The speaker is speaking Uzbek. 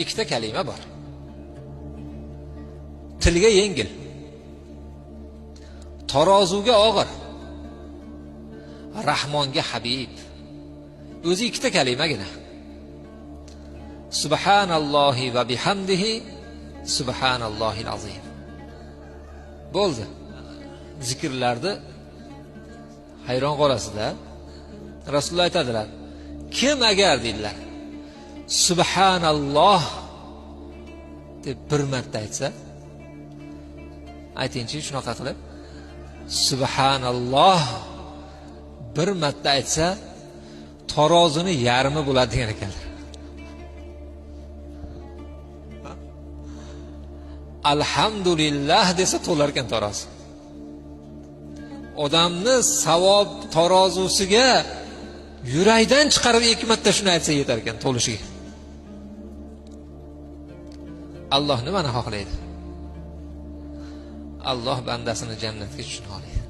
ikkita kalima bor. Tilga yengil, tarozuga og'ir, Rahmonga Habib. O'zi ikkita kalimagina. Subhanallohi va bihamdihi subhanallohil azim. Bo'ldi. Zikrlarni hayron qolasizda. Rasululloh aytadilar, kim agar deydilar, subhanalloh deb bir marta aytsa, aytingchi shunaqa qilib, subhanalloh bir marta aytsa, tarozini yarmi bo'ladi degan ekanlar. Alhamdulillah desa to'lar ekan tarozi. Odamni savob tarozusiga yurakdan chiqarib 2 marta shuni aytsa yetar ekan to'lishiga. Alloh nimani xohlaydi? Alloh bandasini jannatga tushiradi.